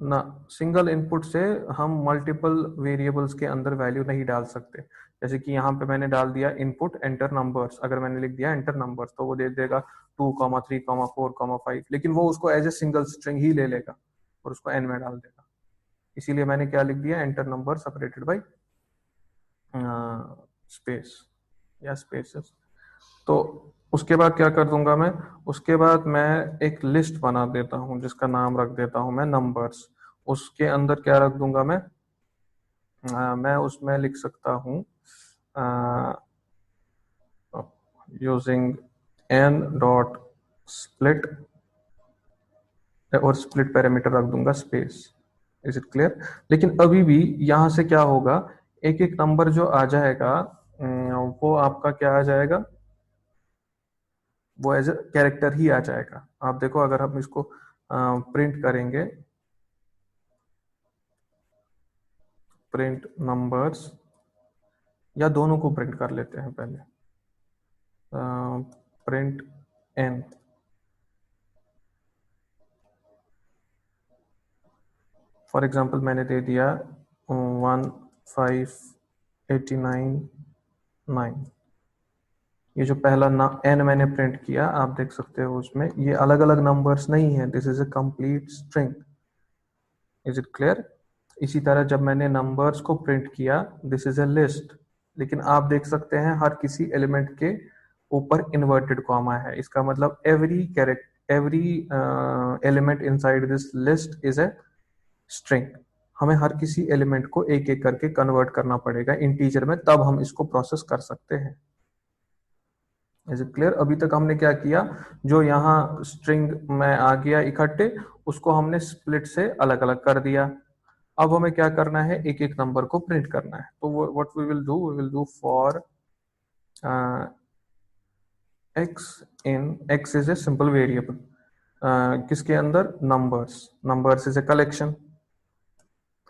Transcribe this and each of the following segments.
ना, single input से हम मल्टीपल वेरिएबल्स के अंदर वैल्यू नहीं डाल सकते। जैसे कि यहाँ पे मैंने डाल दिया इनपुट एंटर नंबर्स, अगर मैंने लिख दिया एंटर नंबर्स तो वो दे देगा 2,3,4,5, लेकिन वो उसको एज ए सिंगल स्ट्रिंग ही ले लेगा और उसको एन में डाल देगा। इसीलिए मैंने क्या लिख दिया, enter number separated by space या स्पेसेस। तो उसके बाद क्या कर दूंगा मैं, उसके बाद मैं एक लिस्ट बना देता हूं जिसका नाम रख देता हूं मैं नंबर्स। उसके अंदर क्या रख दूंगा मैं उसमें लिख सकता हूं यूजिंग एन डॉट स्प्लिट, और स्प्लिट पैरामीटर रख दूंगा स्पेस। Is it clear? लेकिन अभी भी यहां से क्या होगा, एक एक नंबर जो आ जाएगा वो आपका क्या आ जाएगा, वो एज ए कैरेक्टर ही आ जाएगा। आप देखो अगर हम इसको प्रिंट करेंगे, प्रिंट नंबर्स, या दोनों को प्रिंट कर लेते हैं पहले, प्रिंट एन। फॉर एग्जांपल मैंने दे दिया 15899। ये जो पहला ना एन मैंने प्रिंट किया, आप देख सकते हो उसमें ये अलग अलग नंबर्स नहीं है, this is a complete string. Is it clear? इसी तरह जब मैंने नंबर्स को प्रिंट किया, दिस इज अ लिस्ट, लेकिन आप देख सकते हैं हर किसी एलिमेंट के ऊपर इन्वर्टेड कॉमा है। इसका मतलब every element inside this list is a string. हमें हर किसी एलिमेंट को एक एक करके कन्वर्ट करना पड़ेगा इंटीजर में, तब हम इसको प्रोसेस कर सकते हैं। Is it clear? अभी तक हमने क्या किया, जो यहाँ स्ट्रिंग में आ गया इकट्ठे, उसको हमने स्प्लिट से अलग अलग कर दिया। अब हमें क्या करना है, एक एक नंबर को प्रिंट करना है। तो what we will do for x in, x is a simple variable, किसके अंदर, numbers. Numbers is a collection,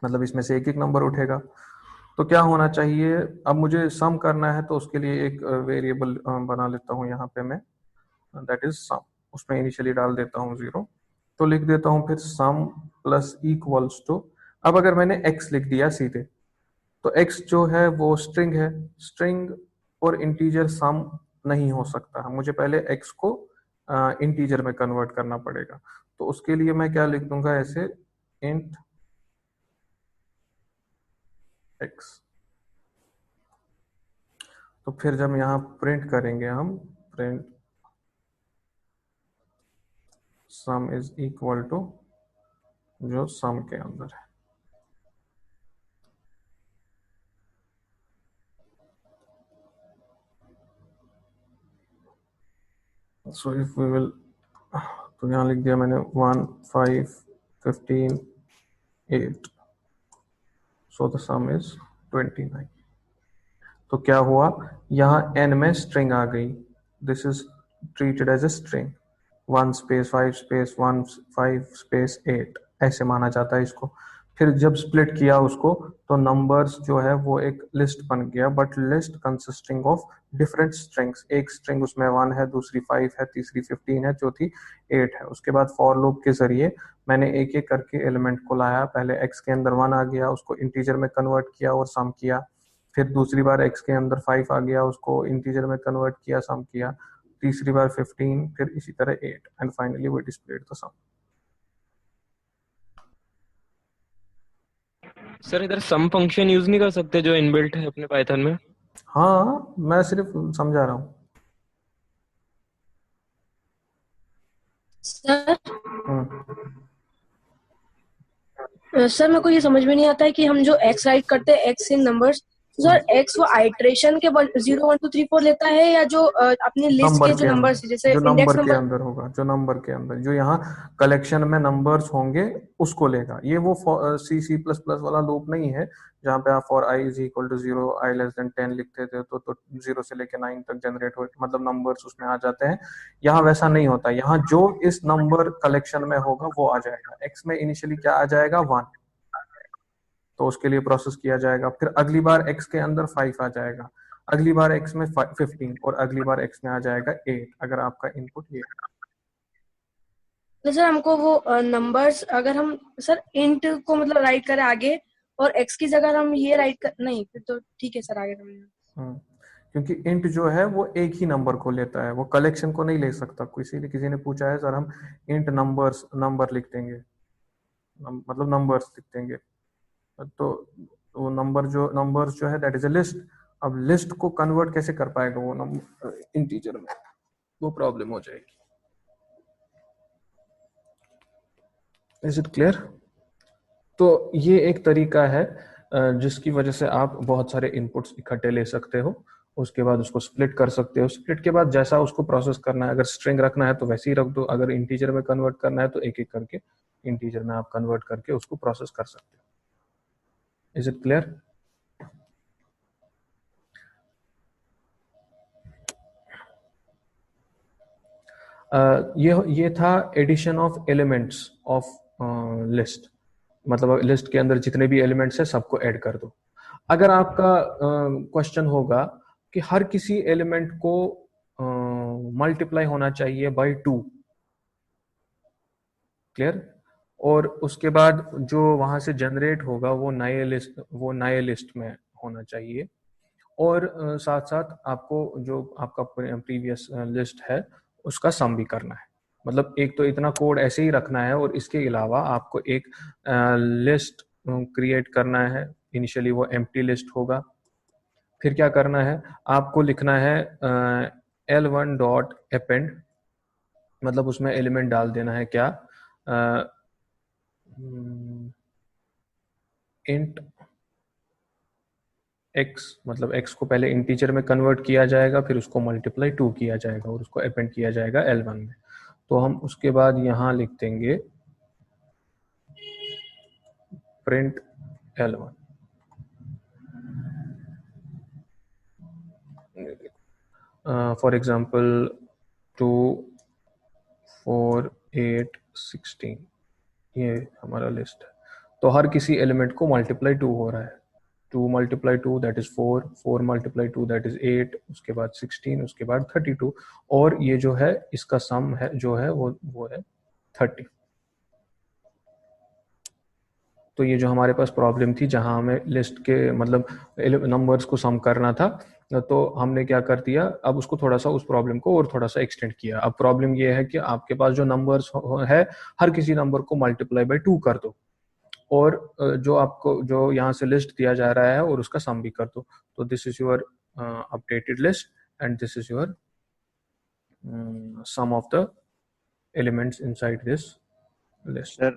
मतलब इसमें से एक एक नंबर उठेगा। तो क्या होना चाहिए, अब मुझे सम करना है तो उसके लिए एक वेरिएबल बना लेता हूँ यहाँ पे मैं, दैट इज सम। उसमें इनिशियली डाल देता हूँ 0, तो लिख देता हूँ फिर सम प्लस इक्वल्स टू। अब अगर मैंने x लिख दिया सीधे, तो x जो है वो स्ट्रिंग है, स्ट्रिंग और इंटीजर सम नहीं हो सकता, मुझे पहले x को इंटीजर में कन्वर्ट करना पड़ेगा। तो उसके लिए मैं क्या लिख दूंगा, ऐसे इंट x। तो फिर जब यहाँ प्रिंट करेंगे हम, print sum is equal to जो सम के अंदर है। सो इफ वी विल, तो यहाँ लिख दिया मैंने 1 5 15 8, सो द सम इज 29। तो क्या हुआ, यहाँ n में स्ट्रिंग आ गई, this is treated as a string. 1 space 5 space 1 5 space 8 ऐसे माना जाता है इसको। फिर जब स्प्लिट किया उसको, तो नंबर्स जो है वो एक लिस्ट बन गया, but list consisting of different strings. एक स्ट्रिंग उसमें 1 है, दूसरी 5 है, तीसरी 15 है, चौथी 8 है। उसके बाद फॉर लूप के जरिए मैंने एक एक करके एलिमेंट को लाया, पहले x के अंदर 1 आ गया, उसको इंटीजर में कन्वर्ट किया और सम किया। फिर दूसरी बार x के अंदर 5 आ गया, उसको इंटीजर में कन्वर्ट किया, सम किया। तीसरी बार 15, फिर इसी तरह 8, and finally we displayed the sum. Sir इधर सम फंक्शन यूज नहीं कर सकते जो इनबिल्ट है अपने पाइथन में? हाँ, मैं सिर्फ समझा रहा हूँ। सर हम्म। सर मेरे को ये समझ में नहीं आता है कि हम जो x राइट करते हैं x इन नंबर्स, सर x वो आइट्रेशन के 0 1 2 3 4 लेता है, या जो अपनी लिस्ट नंबर के जो के नंबर्स अंदर, जैसे जो इंडेक्स नंबर के नंबर। अंदर होगा, जो नंबर के अंदर, जो यहाँ कलेक्शन में नंबर्स होंगे उसको लेगा। ये वो C++ वाला लूप नहीं है जहाँ पे आप for i is equal to 0, i less than 10 लिखते थे तो 0 से लेके 9 तक जनरेट हो, मतलब नंबर्स उसमें आ जाते हैं। यहाँ वैसा नहीं होता, यहाँ जो इस नंबर कलेक्शन में होगा वो आ जाएगा। x में इनिशियली क्या आ जाएगा, 1, तो उसके लिए प्रोसेस किया जाएगा। फिर अगली बार x के अंदर 5 आ जाएगा, अगली बार x में 15, और अगली बार x में आ जाएगा 8, अगर आपका इनपुट ये है। तो सर हमको वो नंबर्स अगर हम सर इंट को मतलब राइट करें आगे और एक्स की जगह हम ये राइट कर नहीं फिर तो ठीक है सर आगे समझ क्योंकि इंट जो है वो एक ही नंबर को लेता है, वो कलेक्शन को नहीं ले सकता। किसी ने पूछा है सर हम इंट नंबर लिख देंगे, मतलब नंबर्स लिख देंगे, तो वो नंबर्स जो है दैट इज अ लिस्ट। अब लिस्ट को कन्वर्ट कैसे कर पाएगा वो नंबर इंटीजर में, वो प्रॉब्लम हो जाएगी। Is it clear? तो ये एक तरीका है जिसकी वजह से आप बहुत सारे इनपुट्स इकट्ठे ले सकते हो, उसके बाद उसको स्प्लिट कर सकते हो। स्प्लिट के बाद जैसा उसको प्रोसेस करना है, अगर स्ट्रिंग रखना है तो वैसे ही रख दो, अगर इंटीजर में कन्वर्ट करना है तो एक एक करके इंटीजर में आप कन्वर्ट करके उसको प्रोसेस कर सकते हो। Is it clear? ये था addition of elements of list, मतलब लिस्ट के अंदर जितने भी एलिमेंट्स है सबको ऐड कर दो। अगर आपका क्वेश्चन होगा कि हर किसी एलिमेंट को मल्टीप्लाई होना चाहिए बाय 2, क्लियर, और उसके बाद जो वहां से जनरेट होगा वो नए लिस्ट में होना चाहिए, और साथ साथ आपको जो आपका प्रीवियस लिस्ट है उसका सम भी करना है। मतलब एक तो इतना कोड ऐसे ही रखना है, और इसके अलावा आपको एक लिस्ट क्रिएट करना है। इनिशियली वो एम्प्टी लिस्ट होगा, फिर क्या करना है, आपको लिखना है L1 डॉट अपेंड, मतलब उसमें एलिमेंट डाल देना है क्या, इंट x, मतलब x को पहले इंटीजर में कन्वर्ट किया जाएगा, फिर उसको मल्टीप्लाई 2 किया जाएगा और उसको अपेंड किया जाएगा L1 में। तो हम उसके बाद यहाँ लिख देंगे प्रिंट L1। फॉर एग्जाम्पल 2 4 8 16, ये हमारा लिस्ट है। तो हर किसी एलिमेंट को मल्टीप्लाई 2 हो रहा है। 2 multiply 2 that is 4, 4 multiply 2 that is 8, उसके बाद 16, उसके बाद 32, और ये जो है इसका सम है जो है वो है 30। तो ये जो हमारे पास प्रॉब्लम थी जहां हमें लिस्ट के मतलब नंबर्स को सम करना था, तो हमने क्या कर दिया, अब उसको थोड़ा सा उस प्रॉब्लम को और थोड़ा सा एक्सटेंड किया। अब प्रॉब्लम ये है कि आपके पास जो नंबर्स है हर किसी नंबर को मल्टीप्लाई बाय 2 कर दो, और जो आपको जो यहाँ से लिस्ट दिया जा रहा है और उसका सम भी कर दो। तो this is your updated list and this is your sum of the elements inside this list. Sir